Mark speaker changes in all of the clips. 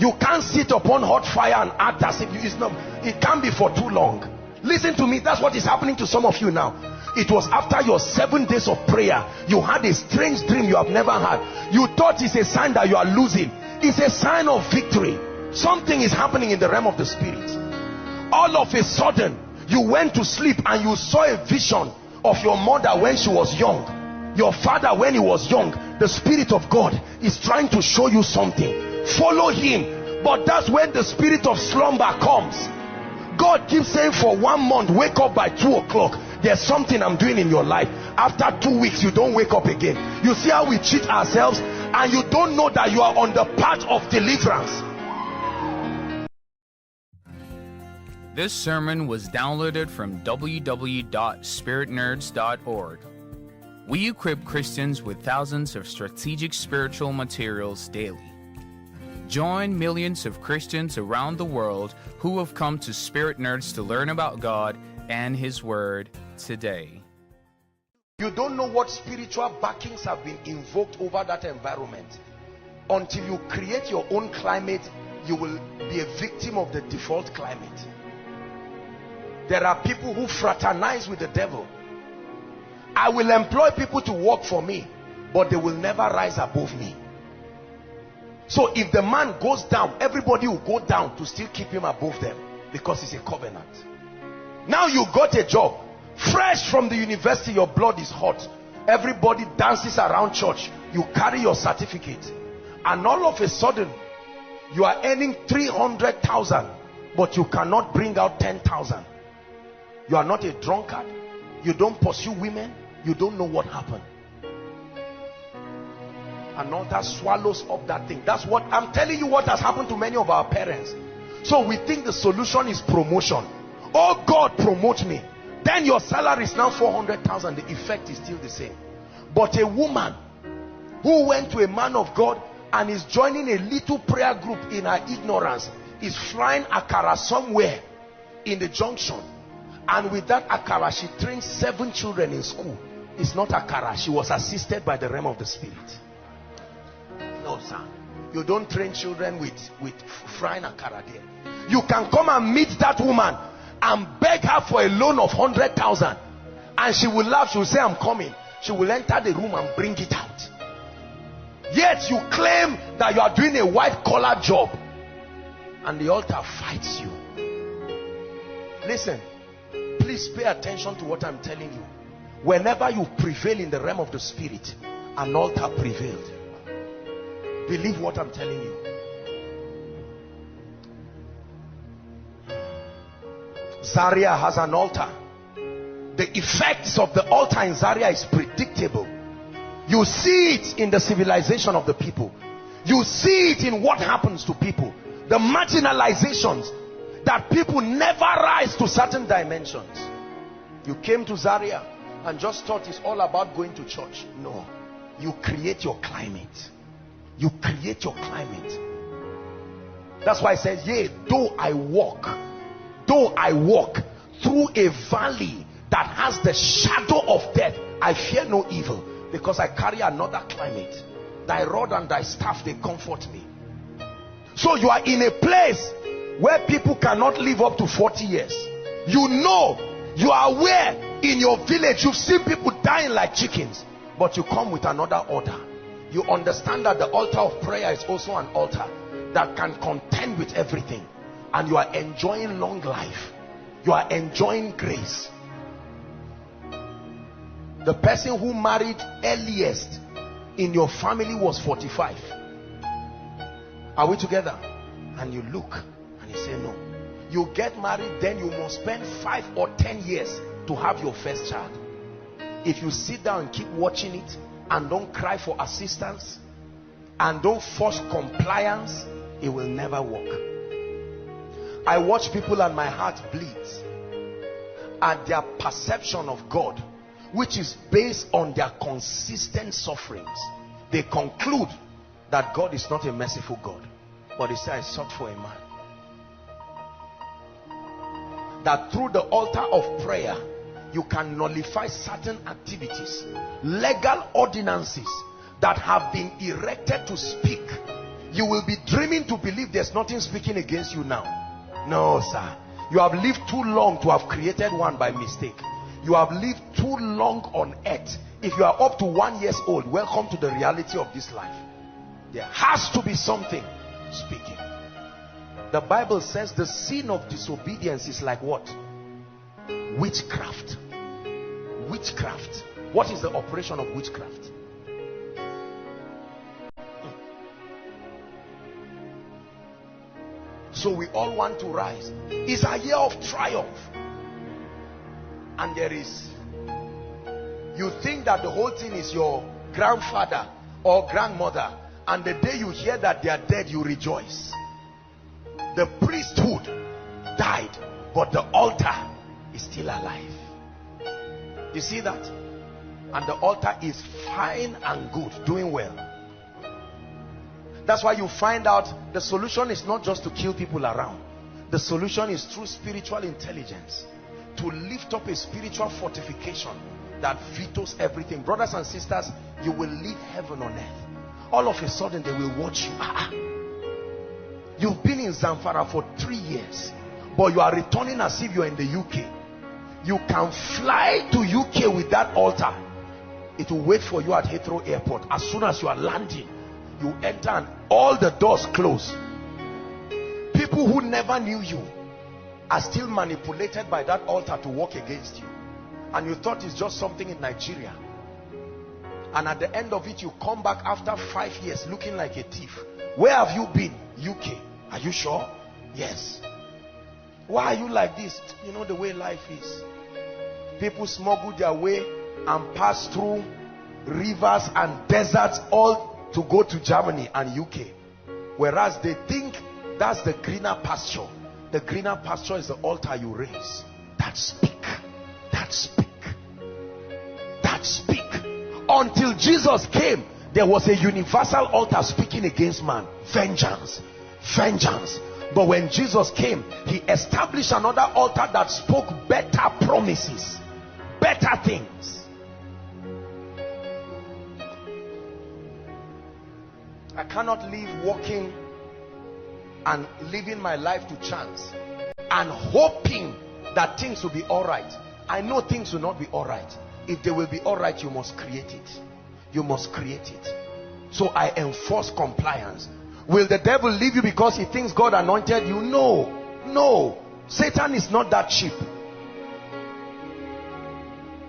Speaker 1: You can't sit upon hot fire and act as if it's not. It can't be for too long. Listen to me, that's what is happening to some of you now. It was after your 7 days of prayer, you had a strange dream you have never had. You thought it's a sign that you are losing. It's a sign of victory. Something is happening in the realm of the spirit. All of a sudden, you went to sleep and you saw a vision of your mother when she was young, your father when he was young. The Spirit of God is trying to show you something. Follow him. But that's when the spirit of slumber comes. God keeps saying for 1 month, wake up by 2 o'clock. There's something I'm doing in your life. After 2 weeks, you don't wake up again. You see how we cheat ourselves, and you don't know that you are on the path of deliverance.
Speaker 2: This sermon was downloaded from www.spiritnerds.org. We equip Christians with thousands of strategic spiritual materials daily. Join millions of Christians around the world who have come to Spirit Nerds to learn about God and His Word today.
Speaker 1: You don't know what spiritual backings have been invoked over that environment. Until you create your own climate, you will be a victim of the default climate. There are people who fraternize with the devil. I will employ people to work for me, but they will never rise above me. So if the man goes down, everybody will go down to still keep him above them, because it's a covenant. Now you got a job, fresh from the university, your blood is hot. Everybody dances around church. You carry your certificate, and all of a sudden you are earning 300,000, but you cannot bring out 10,000. You are not a drunkard. You don't pursue women. You don't know what happened. An altar swallows up that thing. That's what I'm telling you, what has happened to many of our parents. So we think the solution is promotion. Oh, God, promote me. Then your salary is now 400,000. The effect is still the same. But a woman who went to a man of God and is joining a little prayer group in her ignorance is flying akara somewhere in the junction, and with that akara she trained 7 children in school. It's not akara. She was assisted by the realm of the spirit. No, sir. You don't train children with frying akara there. You can come and meet that woman and beg her for a loan of 100,000, and she will laugh. She will say, I'm coming. She will enter the room and bring it out. Yet you claim that you are doing a white collar job, and the altar fights you. Listen, please pay attention to what I'm telling you. Whenever you prevail in the realm of the spirit, an altar prevailed. Believe what I'm telling you. Zaria has an altar. The effects of the altar in Zaria is predictable. You see it in the civilization of the people. You see it in what happens to people. The marginalizations, that people never rise to certain dimensions. You came to Zaria and just thought it's all about going to church. No. You create your climate. You create your climate. That's why it says, yea, though I walk through a valley that has the shadow of death, I fear no evil, because I carry another climate. Thy rod and thy staff, they comfort me. So you are in a place where people cannot live up to 40 years. You know, you are aware in your village, you've seen people dying like chickens, but you come with another order. You understand that the altar of prayer is also an altar that can contend with everything, and you are enjoying long life. You are enjoying grace. The person who married earliest in your family was 45. Are we together? And you look and you say no. You get married, then you must spend 5 or 10 years to have your first child. If you sit down and keep watching it and don't cry for assistance and don't force compliance, it will never work. I watch people and my heart bleeds at their perception of God, which is based on their consistent sufferings. They conclude that God is not a merciful God, but they say, I sought for a man. That through the altar of prayer, you can nullify certain activities, legal ordinances that have been erected to speak. You will be dreaming to believe there's nothing speaking against you now. No, sir. You have lived too long to have created one by mistake. You have lived too long on earth. If you are up to 1 year old, welcome to the reality of this life. There has to be something speaking. The Bible says the sin of disobedience is like what? Witchcraft. Witchcraft. What is the operation of witchcraft? So we all want to rise. It's a year of triumph. And there is, you think that the whole thing is your grandfather or grandmother, and the day you hear that they are dead, you rejoice. The priesthood died, but the altar is still alive. You see that? And the altar is fine and good, doing well. That's why you find out the solution is not just to kill people around. The solution is through spiritual intelligence, to lift up a spiritual fortification that vetoes everything. Brothers and sisters, you will leave heaven on earth. All of a sudden they will watch you. You've been in Zamfara for 3 years, but you are returning as if you're in the UK. You can fly to UK with that altar. It will wait for you at Heathrow Airport. As soon as you are landing, you enter and all the doors close. People who never knew you are still manipulated by that altar to work against you. And you thought it's just something in Nigeria. And at the end of it, you come back after 5 years looking like a thief. Where have you been? UK. Are you sure? Yes. Why are you like this? You know the way life is. People smuggle their way and pass through rivers and deserts all to go to Germany and UK. Whereas they think that's the greener pasture. The greener pasture is the altar you raise. That speak. That speak. That speak. Until Jesus came, there was a universal altar speaking against man. Vengeance. Vengeance. But when Jesus came, he established another altar that spoke better promises, better things. I cannot live walking and living my life to chance and hoping that things will be all right. I know things will not be all right. If they will be all right, you must create it. You must create it. So I enforce compliance. Will the devil leave you because he thinks God anointed you? No. No. Satan is not that cheap.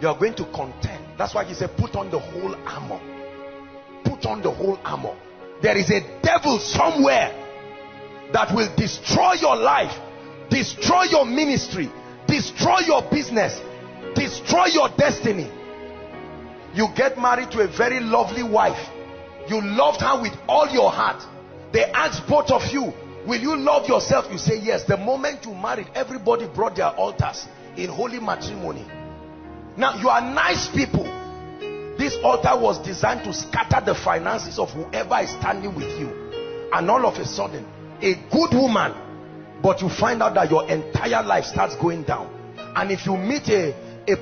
Speaker 1: You are going to contend. That's why he said put on the whole armor. Put on the whole armor. There is a devil somewhere that will destroy your life, destroy your ministry, destroy your business, destroy your destiny. You get married to a very lovely wife. You loved her with all your heart. They asked both of you, will you love yourself? You say yes. The moment you married, everybody brought their altars in holy matrimony. Now you are nice people. This altar was designed to scatter the finances of whoever is standing with you. And all of a sudden, a good woman, but you find out that your entire life starts going down. And if you meet a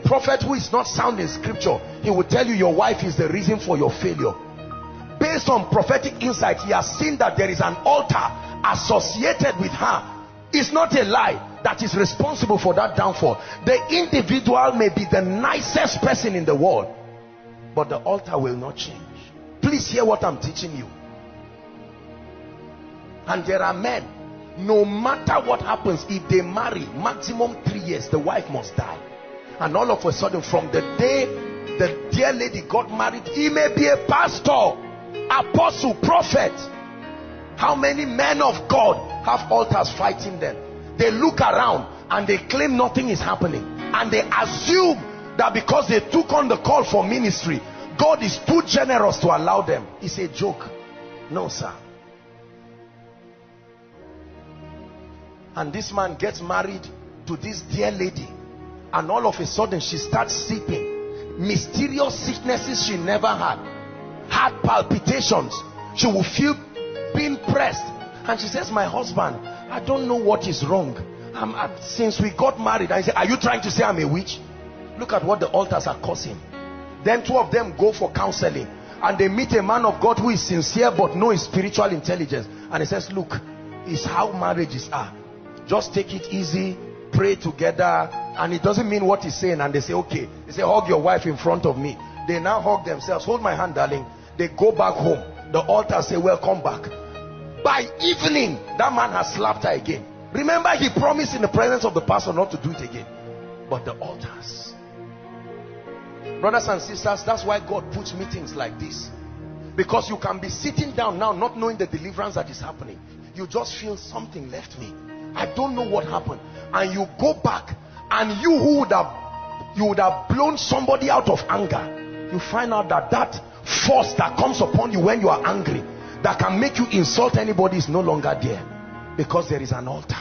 Speaker 1: prophet who is not sound in scripture, he will tell you your wife is the reason for your failure. Based on prophetic insight, he has seen that there is an altar associated with her. It's not a lie that is responsible for that downfall. The individual may be the nicest person in the world, but the altar will not change. Please hear what I'm teaching you. And there are men, no matter what happens, if they marry, maximum 3 years, the wife must die. And all of a sudden, from the day the dear lady got married, he may be a pastor, apostle, prophet. How many men of God have altars fighting them? They look around and they claim nothing is happening, and they assume that because they took on the call for ministry, God is too generous to allow them. It's a joke. No, sir. And this man gets married to this dear lady, and all of a sudden she starts sleeping. Mysterious sicknesses she never had. Heart palpitations. She will feel being pressed, and she says, my husband, I don't know what is wrong. Since we got married. I say, are you trying to say I'm a witch? Look at what the altars are causing. Then two of them go for counseling, and they meet a man of God who is sincere but no spiritual intelligence, and he says, look, it's how marriages are, just take it easy, pray together, and it doesn't mean what he's saying, and they say, okay, they say, hug your wife in front of me. They now hug themselves, hold my hand darling, they go back home, the altar say, welcome back. By evening, that man has slapped her again. Remember, he promised in the presence of the pastor not to do it again. But the altars. Brothers and sisters, that's why God puts meetings like this. Because you can be sitting down now not knowing the deliverance that is happening. You just feel something left me. I don't know what happened. And you go back, and you would have blown somebody out of anger. You find out that that force that comes upon you when you are angry, that can make you insult anybody, is no longer there. Because there is an altar.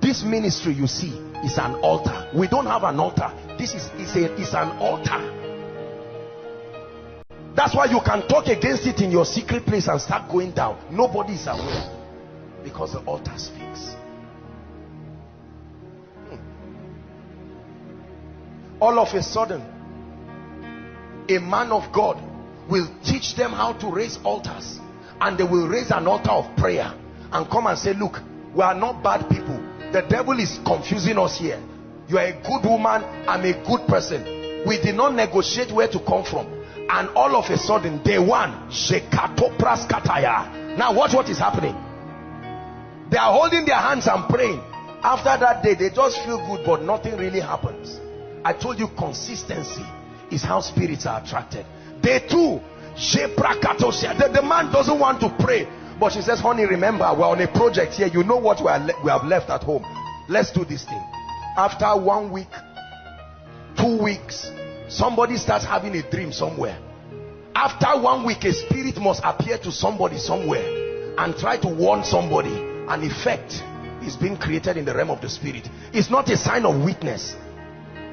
Speaker 1: This ministry you see is an altar. We don't have an altar. This is an altar. That's why you can talk against it in your secret place and start going down. Nobody is aware. Because the altar speaks. All of a sudden, a man of God will teach them how to raise altars. And they will raise an altar of prayer and come and say, look, we are not bad people. The devil is confusing us here. You are a good woman, I'm a good person. We did not negotiate where to come from. And all of a sudden, day one, now watch what is happening. They are holding their hands and praying. After that day, they just feel good, but nothing really happens. I told you, consistency is how spirits are attracted. Day two, the man doesn't want to pray, but she says, honey, remember, we're on a project here. You know what we have left at home. Let's do this thing. After 1 week, 2 weeks, somebody starts having a dream somewhere. After 1 week, a spirit must appear to somebody somewhere and try to warn somebody. An effect is being created in the realm of the spirit. It's not a sign of weakness.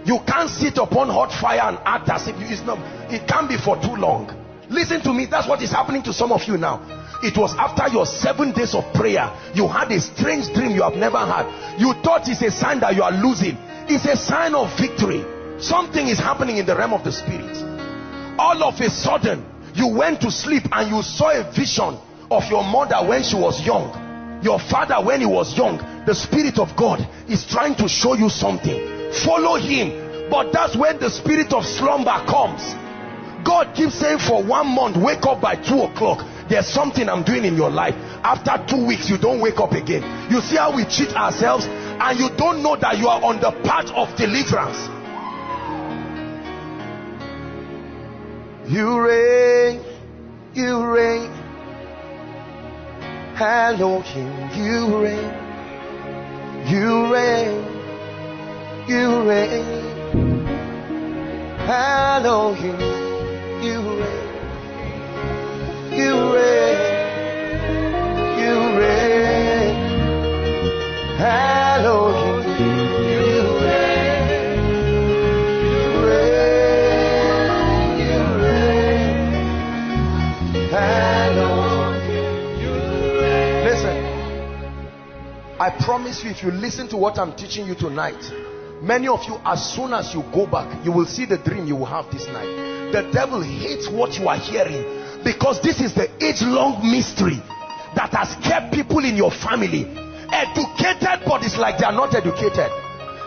Speaker 1: You can't sit upon hot fire and act as if it can't be for too long. Listen to me, that's what is happening to some of you now. It was after your 7 days of prayer, you had a strange dream you have never had. You thought it's a sign that you are losing. It's a sign of victory. Something is happening in the realm of the spirit. All of a sudden, you went to sleep and you saw a vision of your mother when she was young, your father when he was young. The Spirit of God is trying to show you something. Follow him. But that's when the spirit of slumber comes. God keeps saying for 1 month, wake up by 2 o'clock. There's something I'm doing in your life. After 2 weeks, you don't wake up again. You see how we cheat ourselves, and you don't know that you are on the path of deliverance. You reign, you reign. Elohim, you reign. You reign, you reign. Elohim, you reign. You reign, you reign. Elohim, you reign. You reign, you reign. Elohim, you reign. Listen, I promise you, if you listen to what I'm teaching you tonight, many of you, as soon as you go back, you will see the dream you will have this night. The devil hates what you are hearing, because this is the age-long mystery that has kept people in your family educated, but it's like they are not educated.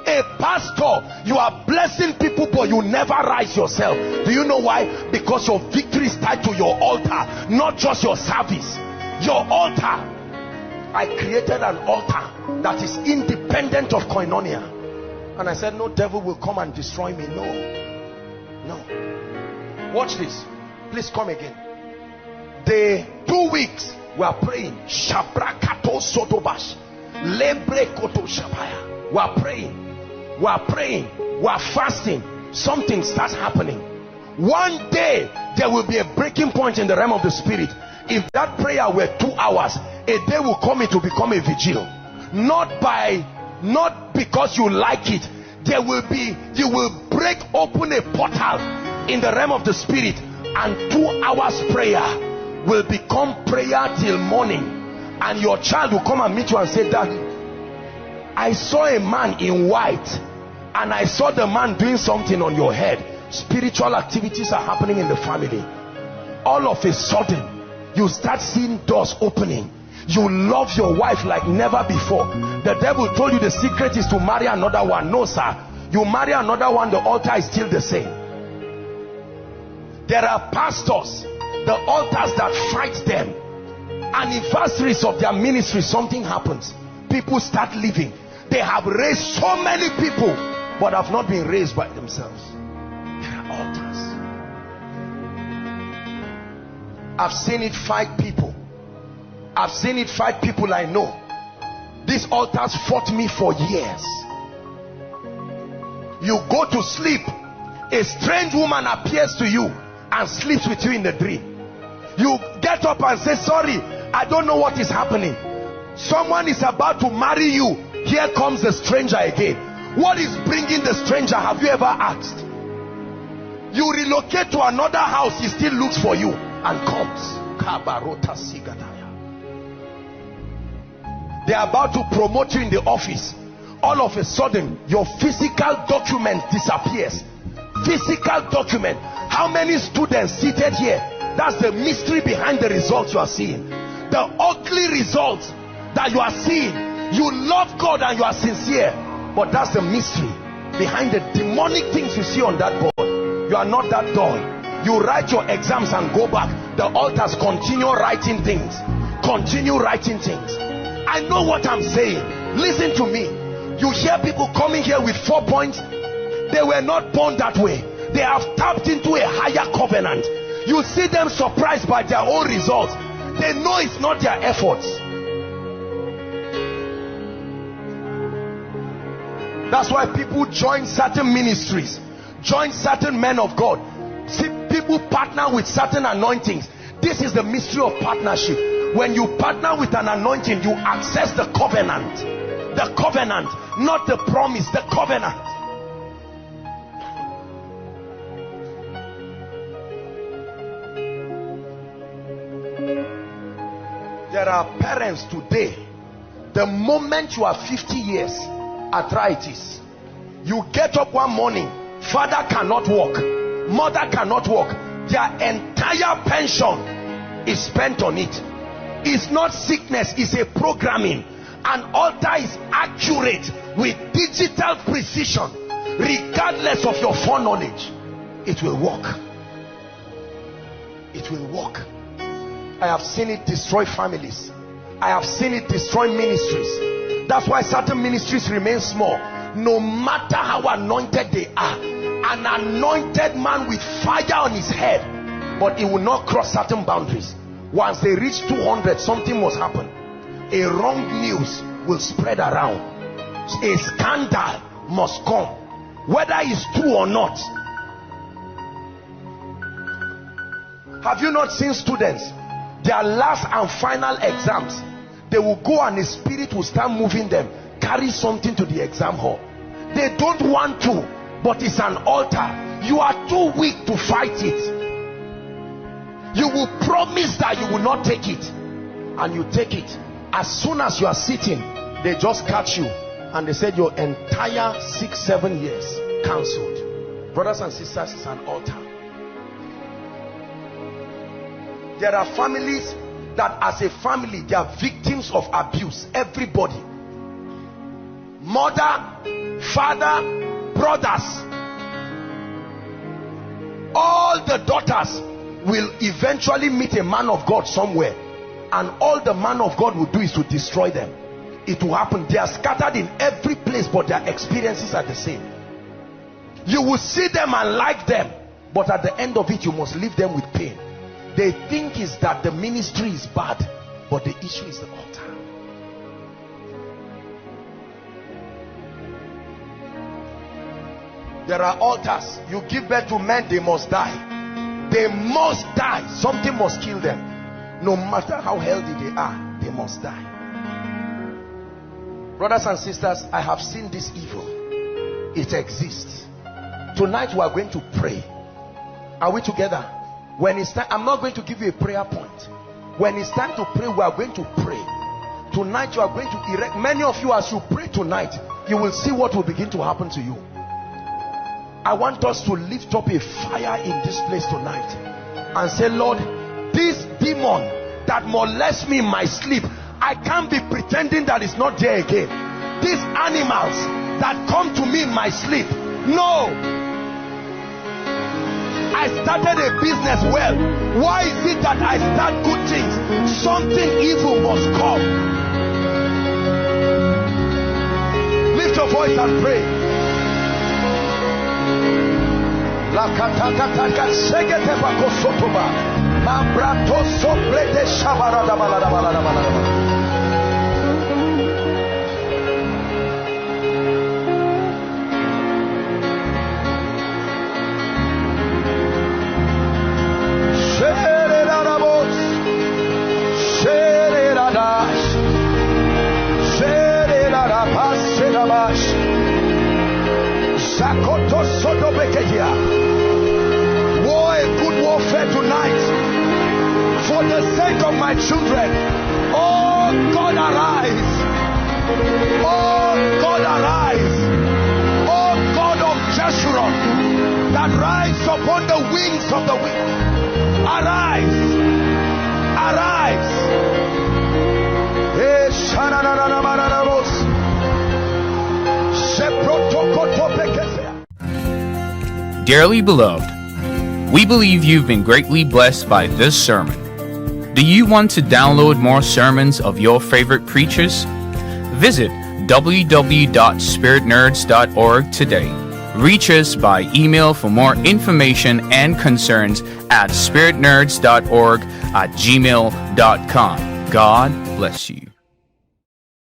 Speaker 1: A pastor, you are blessing people, but you never rise yourself. Do you know why? Because your victory is tied to your altar, not just your service. Your altar. I created an altar that is independent of koinonia, and I said, no devil will come and destroy me. No. Watch this. Please come again. The 2 weeks we are praying. Shabrakato sotobash. Lebrekoto shabaya. We are praying. We are praying. We are fasting. Something starts happening. One day there will be a breaking point in the realm of the spirit. If that prayer were 2 hours, a day will come, it will become a vigil. Not because you like it. There will be, you will break open a portal in the realm of the spirit, and 2 hours prayer will become prayer till morning. And your child will come and meet you and say, Daddy, I saw a man in white, and I saw the man doing something on your head. Spiritual activities are happening in the family. all of a sudden you start seeing doors opening. You love your wife like never before. The devil told you the secret is to marry another one. No, sir. You marry another one, the altar is still the same. There are pastors, the altars that fight them. Anniversaries of their ministry, something happens. People start leaving. They have raised so many people, but have not been raised by themselves. There are altars. I've seen it fight people. I've seen it fight people I know. These altars fought me for years. You go to sleep, a strange woman appears to you and sleeps with you in the dream. You get up and say, sorry, I don't know what is happening. Someone is about to marry you. Here comes the stranger again. What is bringing the stranger? Have you ever asked? You relocate to another house, he still looks for you and comes. They are about to promote you in the office. All of a sudden, your physical document disappears. Physical document. How many students seated here? That's the mystery behind the results you are seeing. The ugly results that you are seeing. You love God and you are sincere, but that's the mystery behind the demonic things you see on that board. You are not that dull. You write your exams and go back. The altars continue writing things. Continue writing things. I know what I'm saying. Listen to me. You hear people coming here with 4 points. They were not born that way. They have tapped into a higher covenant. You see them surprised by their own results. They know it's not their efforts. That's why people join certain ministries, join certain men of God. See, people partner with certain anointings. This is the mystery of partnership. When you partner with an anointing, you access the covenant. The covenant, not the promise, the covenant. There are parents today, the moment you are 50 years, arthritis, you get up one morning, father cannot walk, mother cannot walk, their entire pension is spent on it. It's not sickness, it's a programming. An altar is accurate with digital precision. Regardless of your foreknowledge, it will work. It will work. I have seen it destroy families. I have seen it destroy ministries. That's why certain ministries remain small. No matter how anointed they are. An anointed man with fire on his head, but it will not cross certain boundaries. Once they reach 200, something must happen. A wrong news will spread around. A scandal must come, whether it's true or not. Have you not seen students, their last and final exams, they will go and the spirit will start moving them, carry something to the exam hall. They don't want to, but it's an altar. You are too weak to fight it. You will promise that you will not take it, and you take it. As soon as you are sitting, they just catch you and they said your entire 6-7 years cancelled. Brothers and sisters, it's an altar. There are families that as a family they are victims of abuse. Everybody, mother, father, brothers, all the daughters will eventually meet a man of God somewhere, and all the man of God will do is to destroy them. It will happen. They are scattered in every place, but their experiences are the same. You will see them and like them, but at the end of it you must leave them with pain. They think is that the ministry is bad, but the issue is the altar. There are altars. You give birth to men, they must die. They must die. Something must kill them. No matter how healthy they are, they must die. Brothers and sisters, I have seen this evil. It exists. Tonight we are going to pray. Are we together? When it's time, I'm not going to give you a prayer point. When it's time to pray, we are going to pray. Tonight you are going to erect. Many of you, as you pray tonight, you will see what will begin to happen to you. I want us to lift up a fire in this place tonight. and say, Lord, this demon that molests me in my sleep, I can't be pretending that it's not there again. These animals that come to me in my sleep, no. I started a business well. Why is it that I start good things? Something evil must come. Lift your voice and pray. War a good warfare tonight for the sake of my children. Oh God, arise. Oh God, arise. Oh God of Jeshurun, that rise upon the wings of the wind. Arise. Arise.
Speaker 2: Dearly beloved, we believe you've been greatly blessed by this sermon. Do you want to download more sermons of your favorite preachers? Visit www.spiritnerds.org today. Reach us by email for more information and concerns at spiritnerds.org@gmail.com. God bless you.